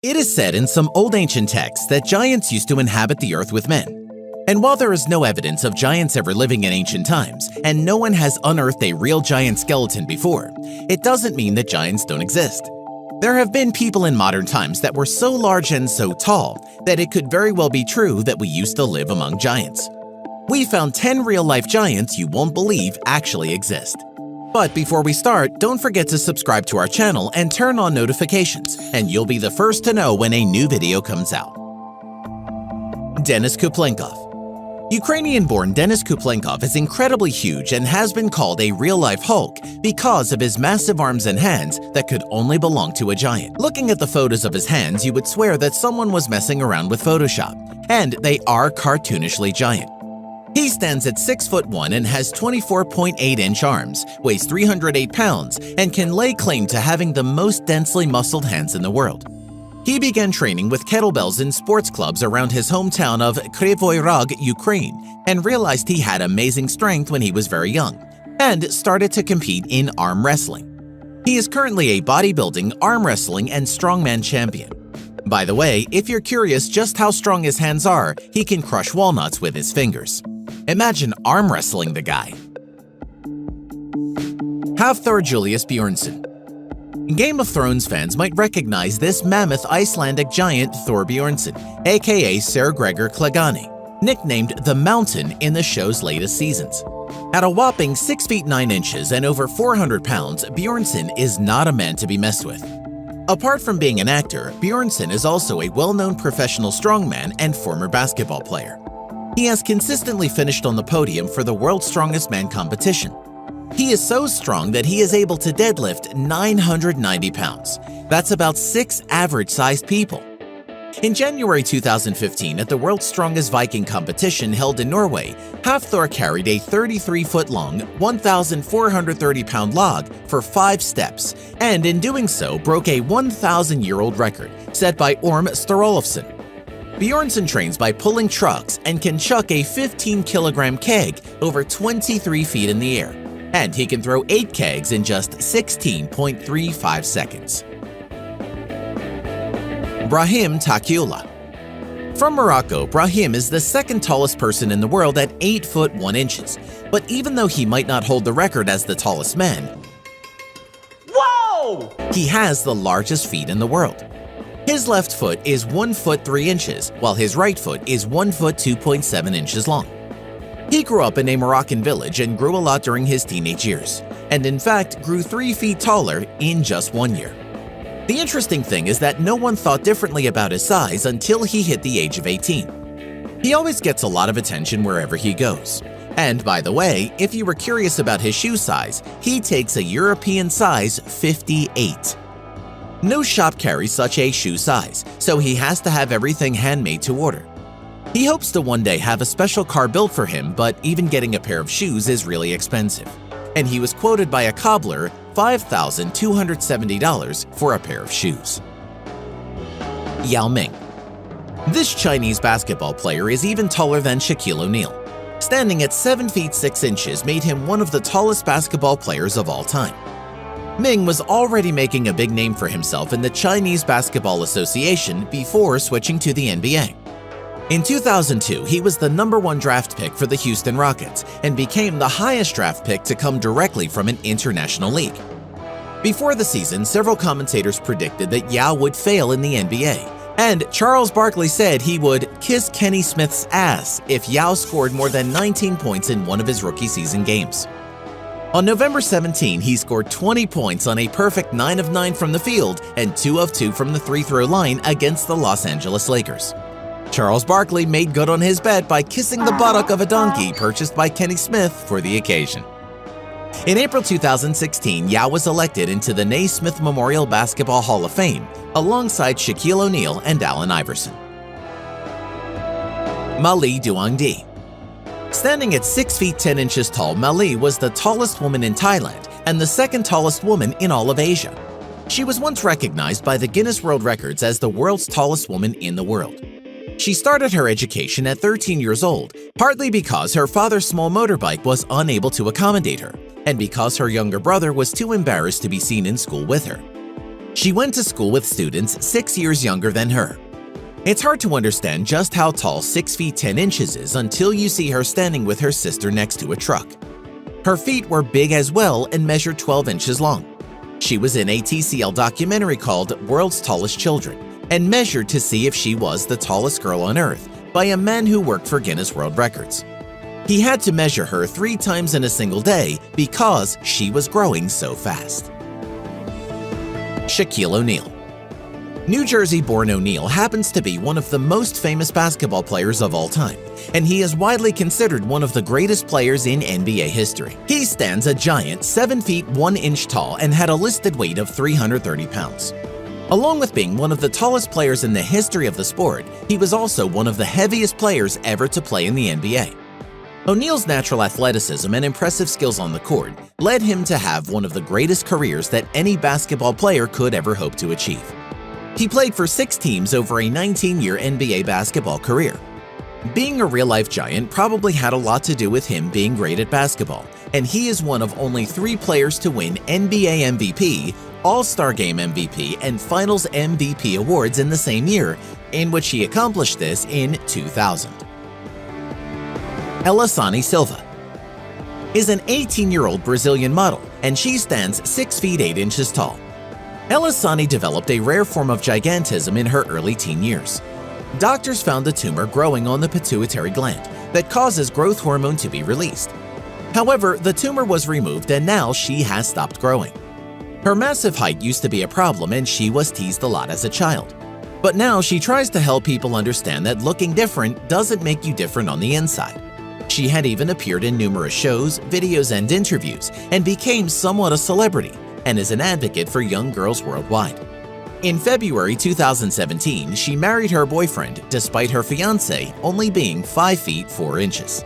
It is said in some old ancient texts that giants used to inhabit the earth with men. And while there is no evidence of giants ever living in ancient times, and no one has unearthed a real giant skeleton before, it doesn't mean that giants don't exist. There have been people in modern times that were so large and so tall that it could very well be true that we used to live among giants. We found 10 real-life giants you won't believe actually exist. But before we start, don't forget to subscribe to our channel and turn on notifications, and you'll be the first to know when a new video comes out. Denis Kuplenkov. Ukrainian-born Denis Kuplenkov is incredibly huge and has been called a real-life Hulk because of his massive arms and hands that could only belong to a giant. Looking at the photos of his hands, you would swear that someone was messing around with Photoshop, and they are cartoonishly giant. He stands at 6'1" and has 24.8-inch arms, weighs 308 pounds, and can lay claim to having the most densely muscled hands in the world. He began training with kettlebells in sports clubs around his hometown of Kryvyi Rog, Ukraine, and realized he had amazing strength when he was very young, and started to compete in arm wrestling. He is currently a bodybuilding, arm wrestling, and strongman champion. By the way, if you're curious just how strong his hands are, he can crush walnuts with his fingers. Imagine arm wrestling the guy. Hafthor Julius Bjornsson. Game of Thrones fans might recognize this mammoth Icelandic giant Thor Bjornsson, aka Ser Gregor Clegane, nicknamed the Mountain in the show's latest seasons. At a whopping 6 feet 9 inches and over 400 pounds, Bjornsson is not a man to be messed with. Apart from being an actor, Bjornsson is also a well-known professional strongman and former basketball player. He has consistently finished on the podium for the World's Strongest Man competition. He is so strong that he is able to deadlift 990 pounds. That's about 6 average-sized people. In January 2015, at the World's Strongest Viking competition held in Norway, Hafthor carried a 33-foot-long, 1,430-pound log for 5 steps, and in doing so broke a 1,000-year-old record set by Orm Sturolfsson. Bjornsson trains by pulling trucks and can chuck a 15-kilogram keg over 23 feet in the air, and he can throw 8 kegs in just 16.35 seconds. Brahim Takiula. From Morocco, Brahim is the second tallest person in the world at 8 foot 1 inches, but even though he might not hold the record as the tallest man, he has the largest feet in the world. His left foot is 1 foot 3 inches, while his right foot is 1 foot 2.7 inches long. He grew up in a Moroccan village and grew a lot during his teenage years, and in fact grew 3 feet taller in just 1 year. The interesting thing is that no one thought differently about his size until he hit the age of 18. He always gets a lot of attention wherever he goes. And by the way, if you were curious about his shoe size, he takes a European size 58. No shop carries such a shoe size, so he has to have everything handmade to order. He hopes to one day have a special car built for him, but even getting a pair of shoes is really expensive. And he was quoted by a cobbler $5,270 for a pair of shoes. Yao Ming. This Chinese basketball player is even taller than Shaquille O'Neal. Standing at 7 feet 6 inches made him one of the tallest basketball players of all time. Ming was already making a big name for himself in the Chinese Basketball Association before switching to the NBA. In 2002, he was the #1 draft pick for the Houston Rockets and became the highest draft pick to come directly from an international league. Before the season, several commentators predicted that Yao would fail in the NBA, and Charles Barkley said he would kiss Kenny Smith's ass if Yao scored more than 19 points in one of his rookie season games. On November 17, he scored 20 points on a perfect 9 of 9 from the field and 2 of 2 from the free-throw line against the Los Angeles Lakers. Charles Barkley made good on his bet by kissing the buttock of a donkey purchased by Kenny Smith for the occasion. In April 2016, Yao was elected into the Naismith Memorial Basketball Hall of Fame alongside Shaquille O'Neal and Allen Iverson. Mali Duangdi. Standing at 6 feet 10 inches tall, Mali was the tallest woman in Thailand and the second tallest woman in all of Asia. She was once recognized by the Guinness World Records as the world's tallest woman in the world. She started her education at 13 years old, partly because her father's small motorbike was unable to accommodate her, and because her younger brother was too embarrassed to be seen in school with her. She went to school with students 6 years younger than her. It's hard to understand just how tall 6 feet 10 inches is until you see her standing with her sister next to a truck. Her feet were big as well and measured 12 inches long. She was in a TCL documentary called World's Tallest Children and measured to see if she was the tallest girl on Earth by a man who worked for Guinness World Records. He had to measure her 3 times in a single day because she was growing so fast. Shaquille O'Neal. New Jersey-born O'Neal happens to be one of the most famous basketball players of all time, and he is widely considered one of the greatest players in NBA history. He stands a giant 7 feet 1 inch tall and had a listed weight of 330 pounds. Along with being one of the tallest players in the history of the sport, he was also one of the heaviest players ever to play in the NBA. O'Neal's natural athleticism and impressive skills on the court led him to have one of the greatest careers that any basketball player could ever hope to achieve. He played for 6 teams over a 19-year NBA basketball career. Being a real-life giant probably had a lot to do with him being great at basketball, and he is one of only 3 players to win NBA MVP, All-Star Game MVP, and Finals MVP awards in the same year, in which he accomplished this in 2000. Elisane Silva is an 18-year-old Brazilian model, and she stands 6 feet 8 inches tall. Elisane developed a rare form of gigantism in her early teen years. Doctors found a tumor growing on the pituitary gland that causes growth hormone to be released. However, the tumor was removed and now she has stopped growing. Her massive height used to be a problem and she was teased a lot as a child. But now she tries to help people understand that looking different doesn't make you different on the inside. She had even appeared in numerous shows, videos, and interviews and became somewhat a celebrity, and is an advocate for young girls worldwide. In February 2017, she married her boyfriend despite her fiancé only being 5 feet 4 inches.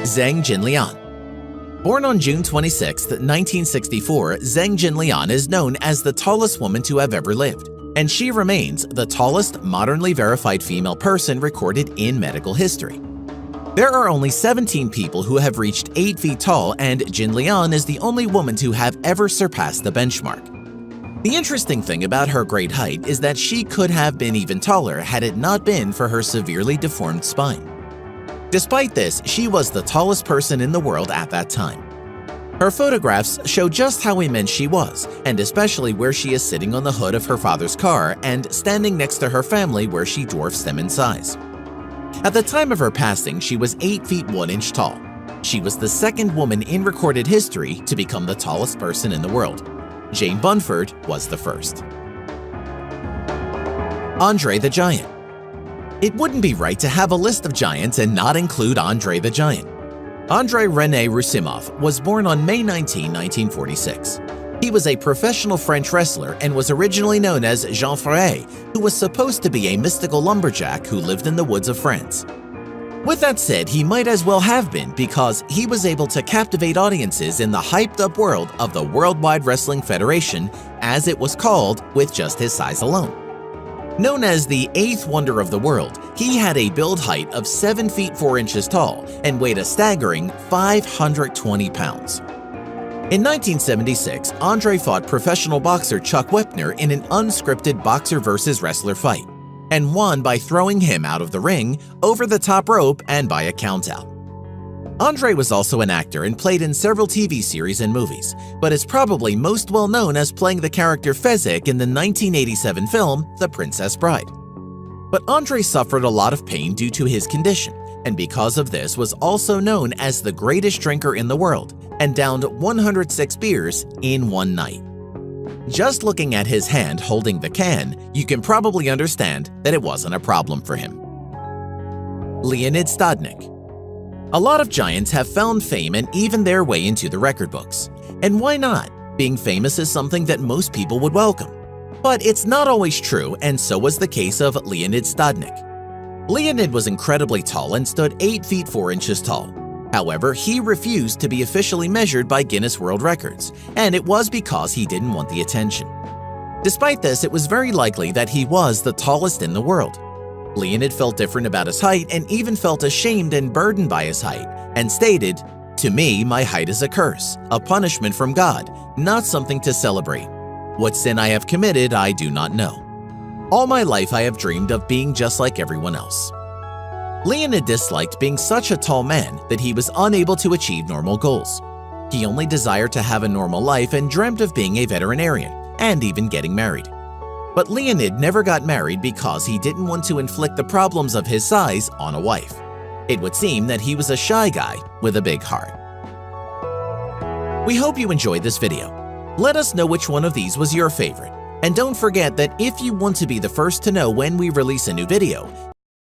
Zhang Jinlian. Born on June 26, 1964, Zhang Jinlian is known as the tallest woman to have ever lived, and she remains the tallest modernly verified female person recorded in medical history. There are only 17 people who have reached 8 feet tall, and Jinlian is the only woman to have ever surpassed the benchmark. The interesting thing about her great height is that she could have been even taller had it not been for her severely deformed spine. Despite this, she was the tallest person in the world at that time. Her photographs show just how immense she was, and especially where she is sitting on the hood of her father's car and standing next to her family where she dwarfs them in size. At the time of her passing, she was 8 feet 1 inch tall. She was the second woman in recorded history to become the tallest person in the world. Jane Bunford was the first. Andre the Giant. It wouldn't be right to have a list of giants and not include Andre the Giant. Andrei René Roussimoff was born on May 19, 1946. He was a professional French wrestler and was originally known as Jean Ferret, who was supposed to be a mystical lumberjack who lived in the woods of France. With that said, he might as well have been because he was able to captivate audiences in the hyped-up world of the Worldwide Wrestling Federation, as it was called, with just his size alone. Known as the 8th wonder of the world, he had a build height of 7 feet 4 inches tall and weighed a staggering 520 pounds. In 1976, Andre fought professional boxer Chuck Wepner in an unscripted boxer versus wrestler fight, and won by throwing him out of the ring, over the top rope, and by a countout. Andre was also an actor and played in several TV series and movies, but is probably most well known as playing the character Fezzik in the 1987 film The Princess Bride. But Andre suffered a lot of pain due to his condition, and because of this was also known as the greatest drinker in the world, and downed 106 beers in one night. Just looking at his hand holding the can, you can probably understand that it wasn't a problem for him. Leonid Stodnik. A lot of giants have found fame and even their way into the record books. And why not? Being famous is something that most people would welcome. But it's not always true, and so was the case of Leonid Stodnik. Leonid was incredibly tall and stood 8 feet 4 inches tall. However, he refused to be officially measured by Guinness World Records, and it was because he didn't want the attention. Despite this, it was very likely that he was the tallest in the world. Leonid felt different about his height and even felt ashamed and burdened by his height, and stated, "To me, my height is a curse, a punishment from God, not something to celebrate." What sin I have committed, I do not know. All my life I have dreamed of being just like everyone else. Leonid disliked being such a tall man that he was unable to achieve normal goals. He only desired to have a normal life and dreamt of being a veterinarian and even getting married. But Leonid never got married because he didn't want to inflict the problems of his size on a wife. It would seem that he was a shy guy with a big heart. We hope you enjoyed this video. Let us know which one of these was your favorite. And don't forget that if you want to be the first to know when we release a new video,